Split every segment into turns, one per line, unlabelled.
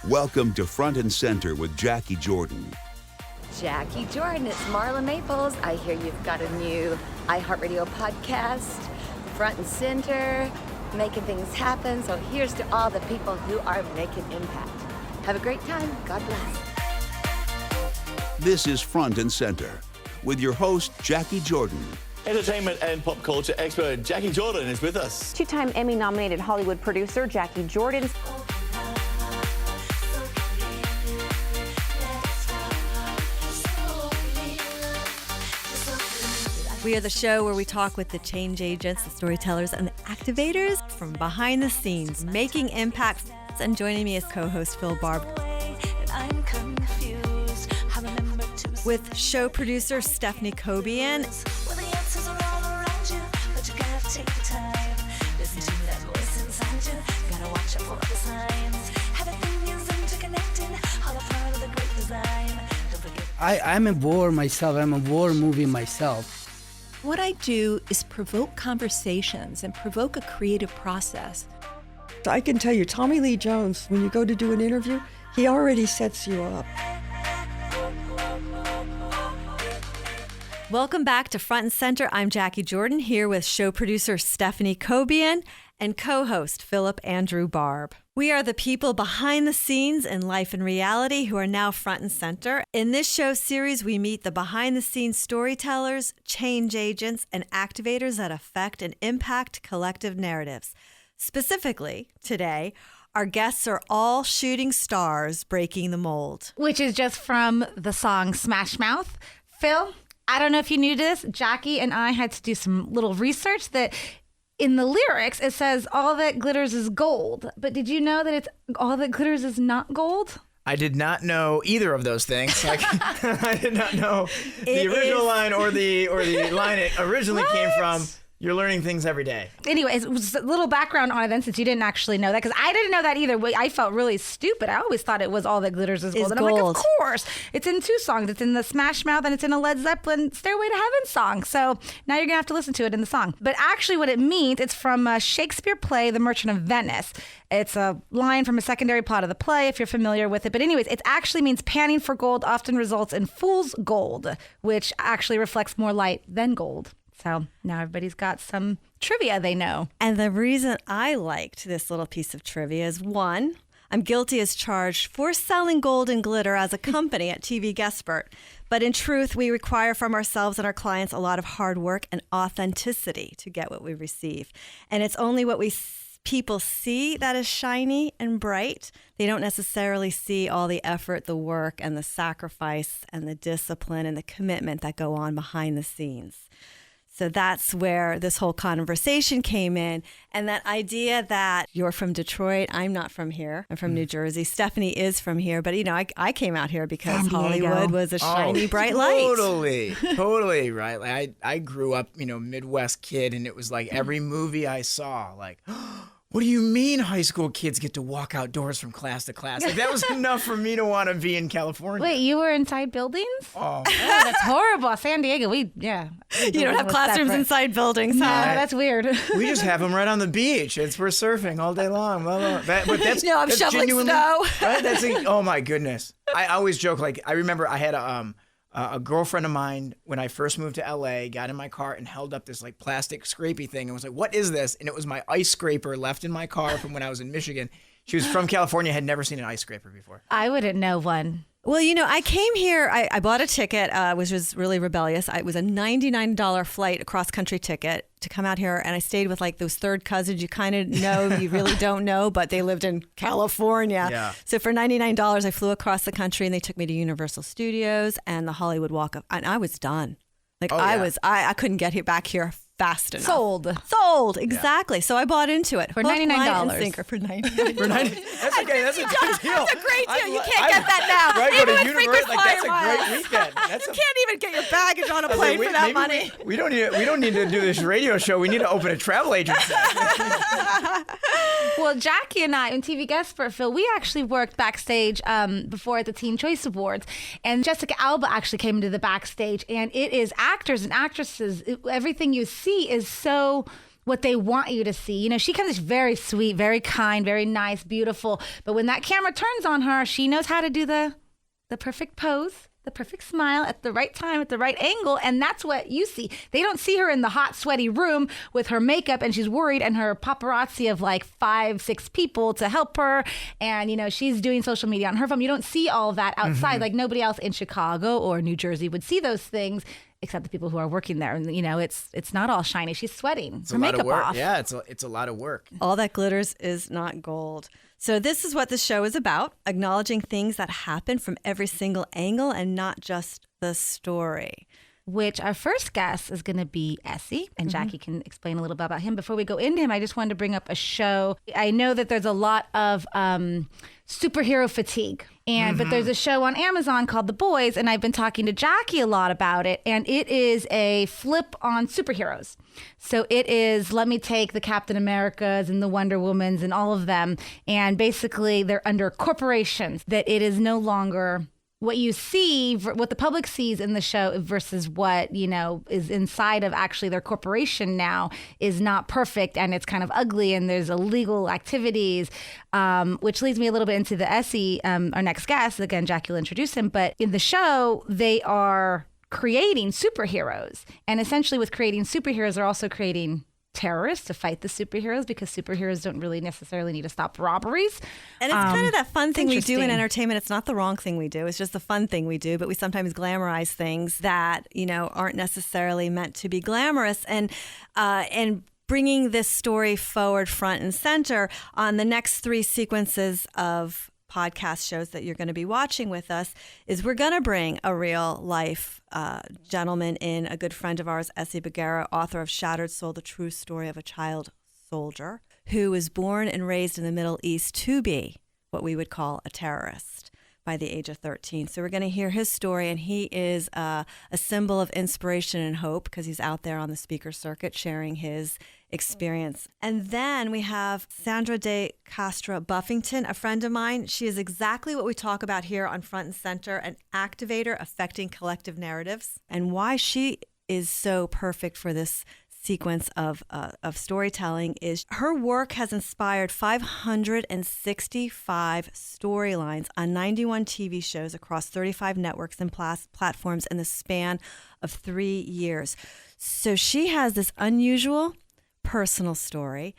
Welcome to Front and Center with Jacquie Jordan.
Jacquie Jordan, it's Marla Maples. I hear you've got a new iHeartRadio podcast, Front and Center, making things happen. So here's to all the people who are making impact. Have a great time. God bless.
This is Front and Center with your host, Jacquie Jordan.
Entertainment and pop culture expert Jacquie Jordan is with us.
Two-time Emmy-nominated Hollywood producer Jacquie Jordan.
We are the show where we talk with the change agents, the storytellers, and the activators from behind the scenes, making impacts. And joining me is co-host Phil Barbb. With show producer Stephanie Cobian.
I'm a war myself. I'm a war movie myself.
What I do is provoke conversations and provoke a creative process.
I can tell you, Tommy Lee Jones, when you go to do an interview, he already sets you up.
Welcome back to Front and Center. I'm Jacquie Jordan here with show producer Stephanie Cobian and co-host Phillip Andrew Barbb. We are the people behind the scenes in life and reality who are now front and center. In this show series, we meet the behind-the-scenes storytellers, change agents, and activators that affect and impact collective narratives. Specifically, today, our guests are all shooting stars breaking the mold.
Which is just from the song Smash Mouth. Phil, I don't know if you knew this. Jacquie and I had to do some little research that in the lyrics, it says all that glitters is gold. But did you know that it's all that glitters is not gold?
I did not know either of those things. I did not know the original line or the line it originally came from. You're learning things every day.
Anyways, it was a little background on it then, since you didn't actually know that, because I didn't know that either. I felt really stupid. I always thought it was all that glitters is gold. And I'm like, of course. It's in two songs. It's in the Smash Mouth and it's in a Led Zeppelin Stairway to Heaven song. So now you're going to have to listen to it in the song. But actually what it means, it's from a Shakespeare play, The Merchant of Venice. It's a line from a secondary plot of the play, if you're familiar with it. But anyways, it actually means panning for gold often results in fool's gold, which actually reflects more light than gold. So now everybody's got some trivia they know.
And the reason I liked this little piece of trivia is, one, I'm guilty as charged for selling gold and glitter as a company at TVGuestpert. But in truth, we require from ourselves and our clients a lot of hard work and authenticity to get what we receive. And it's only what people see that is shiny and bright. They don't necessarily see all the effort, the work, and the sacrifice, and the discipline, and the commitment that go on behind the scenes. So that's where this whole conversation came in. And that idea that you're from Detroit, I'm not from here. I'm from New Jersey. Stephanie is from here. But, you know, I came out here because Hollywood was a shiny, bright light.
Totally right. Like I grew up, Midwest kid, and it was like every movie I saw, like, what do you mean high school kids get to walk outdoors from class to class? Like, that was enough for me to want to be in California.
Wait, you were inside buildings?
Oh,
that's horrible. San Diego,
You don't have classrooms inside buildings, huh?
No, that's weird.
We just have them right on the beach. We're surfing all day long. But that's
I'm shoveling snow.
Right? Oh my goodness. I always joke, like, I remember I had a girlfriend of mine, when I first moved to LA, got in my car and held up this like plastic scrapey thing and was like, what is this? And it was my ice scraper left in my car from when I was in Michigan. She was from California, had never seen an ice scraper before.
I wouldn't know one.
Well, I came here, I bought a ticket, which was really rebellious. It was a $99 flight, a cross-country ticket to come out here. And I stayed with like those third cousins you kind of know, you really don't know, but they lived in California.
Yeah.
So for $99, I flew across the country and they took me to Universal Studios and the Hollywood Walk of, and I was done. Like I couldn't get back here fast enough. Sold, exactly. Yeah. So I bought into it.
For $99.
For $99.
That's okay, that's a good deal.
That's a great deal. You can't get that now.
Right,
even
go to
with
Universal,
frequent
that's a
flyer
great weekend.
You can't even get your baggage on a plane for that money.
We don't need to do this radio show. We need to open a travel agency.
Well, Jacquie and I, in TVGuestpert, Phil, we actually worked backstage before at the Teen Choice Awards. And Jessica Alba actually came into the backstage. And it is actors and actresses. Everything you see is so what they want you to see. You know, she comes very sweet, very kind, very nice, beautiful. But when that camera turns on her, she knows how to do the perfect pose, the perfect smile at the right time, at the right angle. And that's what you see. They don't see her in the hot, sweaty room with her makeup and she's worried and her paparazzi of like 5-6 people to help her. And, you know, she's doing social media on her phone. You don't see all of that outside. Like nobody else in Chicago or New Jersey would see those things except the people who are working there. And, you know, it's not all shiny. She's sweating.
It's
her
a lot
makeup
of work.
off.
Yeah, it's a lot of work.
All that glitters is not gold. So this is what the show is about, acknowledging things that happen from every single angle and not just the story.
Which our first guest is going to be Essi, and Jackie can explain a little bit about him. Before we go into him, I just wanted to bring up a show. I know that there's a lot of superhero fatigue, but there's a show on Amazon called The Boys, and I've been talking to Jackie a lot about it, and it is a flip on superheroes. So it is, let me take the Captain Americas and the Wonder Womans and all of them, and basically they're under corporations, that it is no longer what you see, what the public sees in the show versus what, you know, is inside of actually their corporation now is not perfect, and it's kind of ugly, and there's illegal activities, which leads me a little bit into the Essi, our next guest. Again, Jackie will introduce him, but in the show, they are creating superheroes, and essentially with creating superheroes, they're also creating terrorists to fight the superheroes, because superheroes don't really necessarily need to stop robberies.
And it's kind of that fun thing we do in entertainment. It's not the wrong thing we do. It's just the fun thing we do. But we sometimes glamorize things that, you know, aren't necessarily meant to be glamorous. And bringing this story forward front and center on the next 3 sequences of podcast shows that you're going to be watching with us is we're going to bring a real life gentleman in, a good friend of ours, Essi Bagheri, author of Shattered Soul, The True Story of a Child Soldier, who was born and raised in the Middle East to be what we would call a terrorist by the age of 13. So we're going to hear his story, and he is a symbol of inspiration and hope because he's out there on the speaker circuit sharing his experience. And then we have Sandra De Castro Buffington, a friend of mine. She is exactly what we talk about here on Front and Center, an activator affecting collective narratives, and why she is so perfect for this sequence of storytelling is her work has inspired 565 storylines on 91 TV shows across 35 networks and platforms in the span of 3 years. So she has this unusual personal story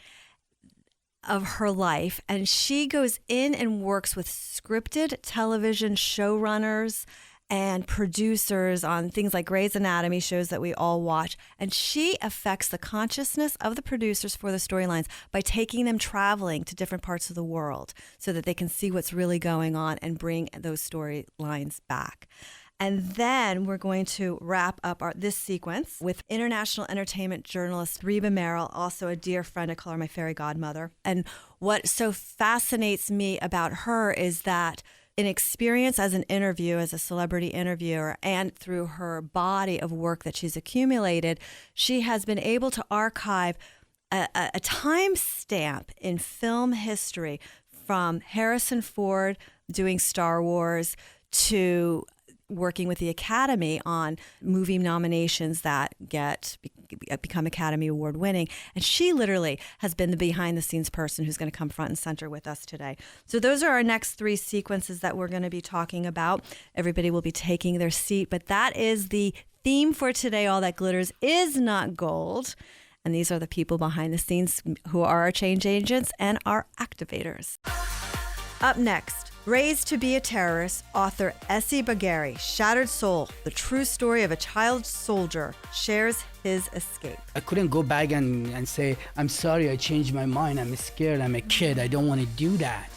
of her life, and she goes in and works with scripted television showrunners and producers on things like Grey's Anatomy, shows that we all watch. And she affects the consciousness of the producers for the storylines by taking them traveling to different parts of the world so that they can see what's really going on and bring those storylines back. And then we're going to wrap up this sequence with international entertainment journalist Reba Merrill, also a dear friend. I call her my fairy godmother. And what so fascinates me about her is that in experience as an interview, as a celebrity interviewer, and through her body of work that she's accumulated, she has been able to archive a time stamp in film history from Harrison Ford doing Star Wars to working with the Academy on movie nominations that become Academy Award winning. And she literally has been the behind the scenes person who's going to come front and center with us today. So those are our next 3 sequences that we're going to be talking about. Everybody will be taking their seat, but that is the theme for today. All that glitters is not gold. And these are the people behind the scenes who are our change agents and our activators. Up next, raised to be a terrorist, author Essi Bagheri, Shattered Soul, The True Story of a Child Soldier, shares his escape.
I couldn't go back and say, I'm sorry, I changed my mind, I'm scared, I'm a kid, I don't want to do that.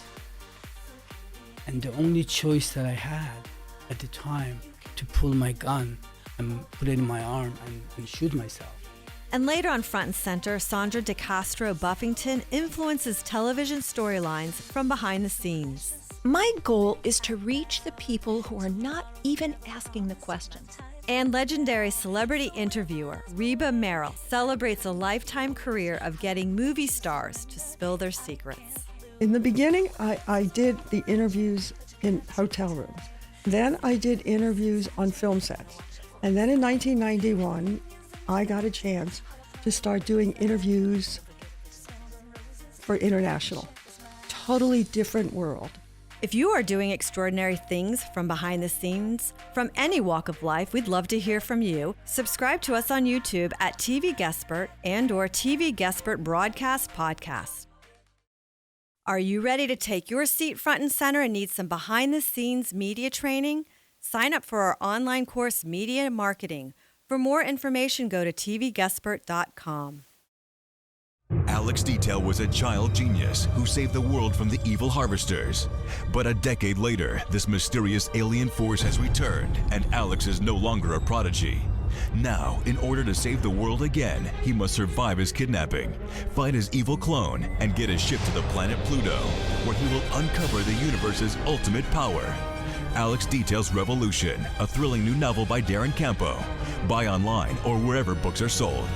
And the only choice that I had at the time to pull my gun and put it in my arm and shoot myself.
And later on Front and Center, Sandra De Castro Buffington influences television storylines from behind the scenes.
My goal is to reach the people who are not even asking the questions.
And legendary celebrity interviewer Reba Merrill celebrates a lifetime career of getting movie stars to spill their secrets.
In the beginning, I did the interviews in hotel rooms. Then I did interviews on film sets. And then in 1991, I got a chance to start doing interviews for international. Totally different world.
If you are doing extraordinary things from behind the scenes, from any walk of life, we'd love to hear from you. Subscribe to us on YouTube at TVGuestpert and/or TVGuestpert Broadcast Podcast. Are you ready to take your seat front and center and need some behind-the-scenes media training? Sign up for our online course, Media Marketing. For more information, go to TVGuestpert.com.
Alex Detail was a child genius who saved the world from the evil harvesters. But a decade later, this mysterious alien force has returned, and Alex is no longer a prodigy. Now, in order to save the world again, he must survive his kidnapping, find his evil clone, and get his ship to the planet Pluto, where he will uncover the universe's ultimate power. Alex Detail's Revolution, a thrilling new novel by Darren Campo. Buy online or wherever books are sold.